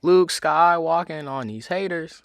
Luke Skywalking on these haters.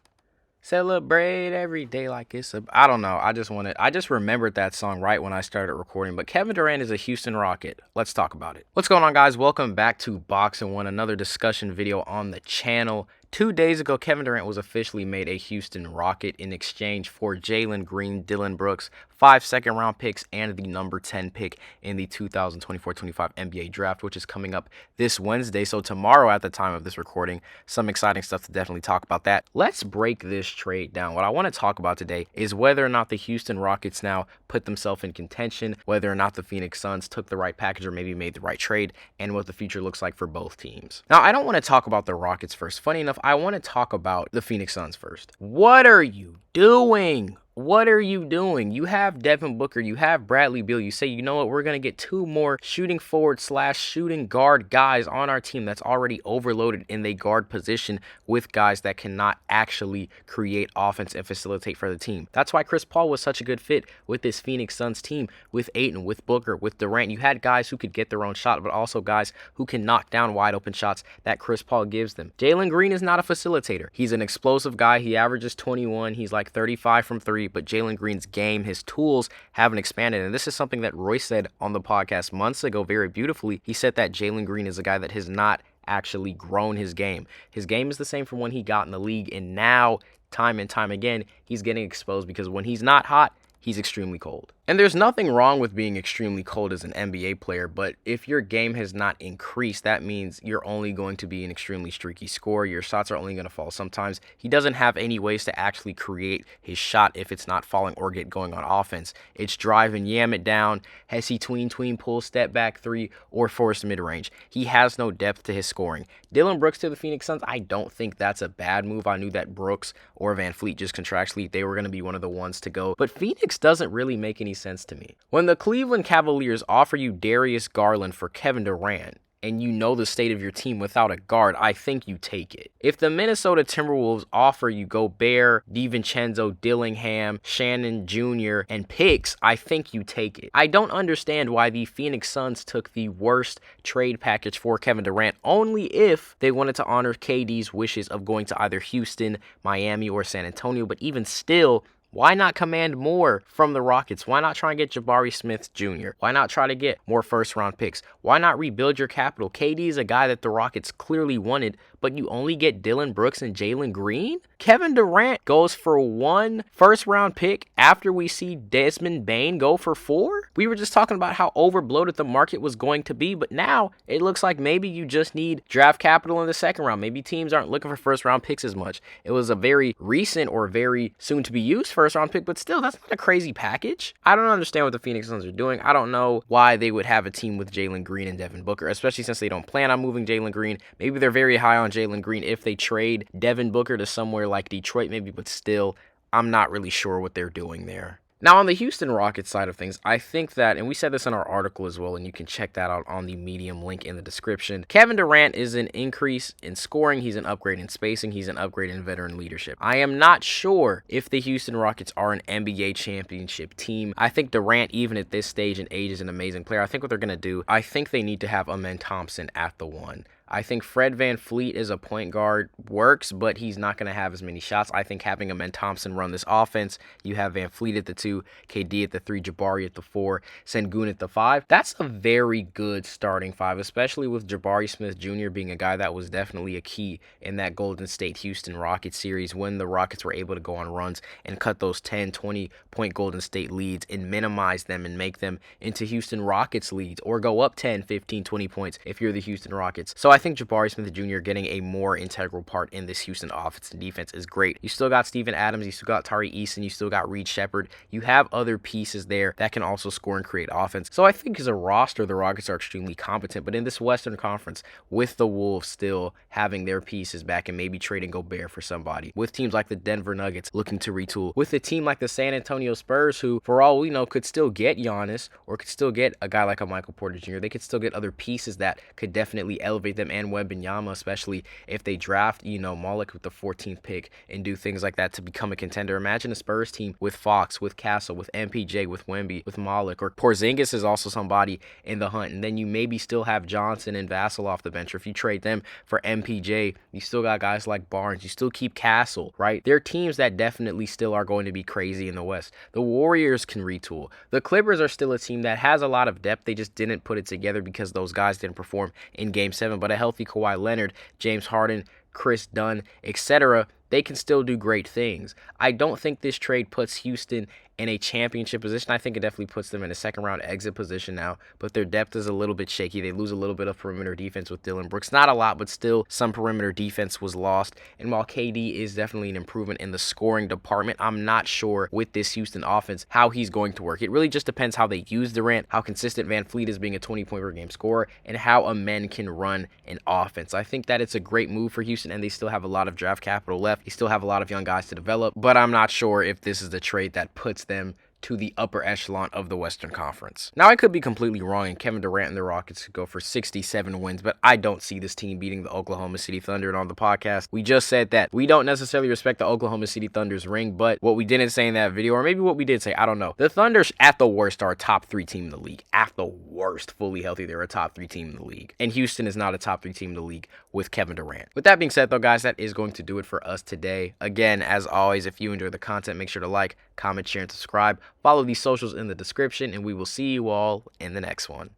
Celebrate every day like it's a... I don't know. I just remembered that song right when I started recording. But Kevin Durant is a Houston Rocket. Let's talk about it. What's going on, guys? Welcome back to Boxing One, another discussion video on the channel. 2 days ago, Kevin Durant was officially made a Houston Rocket in exchange for Jaylen Green, Dillon Brooks, 5 second-round picks, and the number 10 pick in the 2024-25 NBA Draft, which is coming up this Wednesday. So tomorrow, at the time of this recording, some exciting stuff to definitely talk about that. Let's break this trade down. What I want to talk about today is whether or not the Houston Rockets now put themselves in contention, whether or not the Phoenix Suns took the right package or maybe made the right trade, and what the future looks like for both teams. Now, I don't want to talk about the Rockets first. Funny enough, I want to talk about the Phoenix Suns first. What are you doing? What are you doing? You have Devin Booker, you have Bradley Beal. You say, you know what, we're going to get 2 more shooting forward / shooting guard guys on our team that's already overloaded in the guard position with guys that cannot actually create offense and facilitate for the team. That's why Chris Paul was such a good fit with this Phoenix Suns team, with Ayton, with Booker, with Durant. You had guys who could get their own shot, but also guys who can knock down wide open shots that Chris Paul gives them. Jaylen Green is not a facilitator. He's an explosive guy. He averages 21. He's like 35 from 3. But Jaylen Green's game, his tools haven't expanded. And this is something that Rois said on the podcast months ago very beautifully. He said that Jaylen Green is a guy that has not actually grown his game. His game is the same from when he got in the league. And now, time and time again, he's getting exposed because when he's not hot, he's extremely cold. And there's nothing wrong with being extremely cold as an NBA player, but if your game has not increased, that means you're only going to be an extremely streaky scorer. Your shots are only going to fall sometimes. He doesn't have any ways to actually create his shot if it's not falling or get going on offense. It's drive and yam it down, Hesse tween, pull, step back 3, or forced mid-range. He has no depth to his scoring. Dillon Brooks to the Phoenix Suns, I don't think that's a bad move. I knew that Brooks or Van Fleet just contractually, they were going to be one of the ones to go. But Phoenix doesn't really make any sense to me. When the Cleveland Cavaliers offer you Darius Garland for Kevin Durant, and you know the state of your team without a guard, I think you take it. If the Minnesota Timberwolves offer you Gobert, DiVincenzo, Dillingham, Shannon Jr., and picks, I think you take it. I don't understand why the Phoenix Suns took the worst trade package for Kevin Durant, only if they wanted to honor KD's wishes of going to either Houston, Miami, or San Antonio, but even still, why not command more from the Rockets? Why not try and get Jabari Smith Jr.? Why not try to get more first-round picks? Why not rebuild your capital? KD is a guy that the Rockets clearly wanted, but you only get Dillon Brooks and Jaylen Green? Kevin Durant goes for 1 first-round pick after we see Desmond Bane go for 4? We were just talking about how overbloated the market was going to be, but now it looks like maybe you just need draft capital in the second round. Maybe teams aren't looking for first-round picks as much. It was a very recent or very soon-to-be-used first-round pick, but still, that's not a crazy package. I don't understand what the Phoenix Suns are doing. I don't know why they would have a team with Jaylen Green and Devin Booker, especially since they don't plan on moving Jaylen Green. Maybe they're very high on Jaylen Green if they trade Devin Booker to somewhere like Detroit maybe, but still, I'm not really sure what they're doing there. Now, on the Houston Rockets side of things, I think that, and we said this in our article as well, and you can check that out on the Medium link in the description, Kevin Durant is an increase in scoring, he's an upgrade in spacing, he's an upgrade in veteran leadership. I am not sure if the Houston Rockets are an NBA championship team. I think Durant, even at this stage in age, is an amazing player. I think what they're going to do, I think they need to have Amen Thompson at the 1. I think Fred VanVleet as a point guard works, but he's not going to have as many shots. I think having Amen Thompson run this offense, you have VanVleet at the 2, KD at the 3, Jabari at the 4, Sengun at the 5. That's a very good starting 5, especially with Jabari Smith Jr. being a guy that was definitely a key in that Golden State-Houston Rockets series when the Rockets were able to go on runs and cut those 10, 20-point Golden State leads and minimize them and make them into Houston Rockets leads or go up 10, 15, 20 points if you're the Houston Rockets. So I think Jabari Smith Jr. getting a more integral part in this Houston offense and defense is great. You still got Steven Adams, you still got Tari Eason, you still got Reed Shepherd. You have other pieces there that can also score and create offense. So I think as a roster, the Rockets are extremely competent, but in this Western Conference, with the Wolves still having their pieces back and maybe trading Gobert for somebody, with teams like the Denver Nuggets looking to retool, with a team like the San Antonio Spurs who, for all we know, could still get Giannis or could still get a guy like a Michael Porter Jr. They could still get other pieces that could definitely elevate them him and Wembanyama, especially if they draft, Malik with the 14th pick and do things like that to become a contender. Imagine a Spurs team with Fox, with Castle, with MPJ, with Wemby, with Malik, or Porzingis is also somebody in the hunt. And then you maybe still have Johnson and Vassell off the bench. Or if you trade them for MPJ, you still got guys like Barnes. You still keep Castle, right? There are teams that definitely still are going to be crazy in the West. The Warriors can retool. The Clippers are still a team that has a lot of depth. They just didn't put it together because those guys didn't perform in Game 7. But a healthy Kawhi Leonard, James Harden, Chris Dunn, etc., they can still do great things. I don't think this trade puts Houston in a championship position. I think it definitely puts them in a second-round exit position now, but their depth is a little bit shaky. They lose a little bit of perimeter defense with Dillon Brooks. Not a lot, but still some perimeter defense was lost. And while KD is definitely an improvement in the scoring department, I'm not sure with this Houston offense how he's going to work. It really just depends how they use Durant, how consistent Van Fleet is being a 20-point per game scorer, and how a men can run an offense. I think that it's a great move for Houston, and they still have a lot of draft capital left. They still have a lot of young guys to develop, but I'm not sure if this is the trade that puts them to the upper echelon of the Western Conference. Now, I could be completely wrong, and Kevin Durant and the Rockets could go for 67 wins, but I don't see this team beating the Oklahoma City Thunder. And on the podcast, we just said that we don't necessarily respect the Oklahoma City Thunder's ring, but what we didn't say in that video, or maybe what we did say, I don't know. The Thunder, at the worst, are a top 3 team in the league. At the worst, fully healthy, they're a top 3 team in the league. And Houston is not a top 3 team in the league with Kevin Durant. With that being said, though, guys, that is going to do it for us today. Again, as always, if you enjoy the content, make sure to like, comment, share, and subscribe. Follow these socials in the description, and we will see you all in the next one.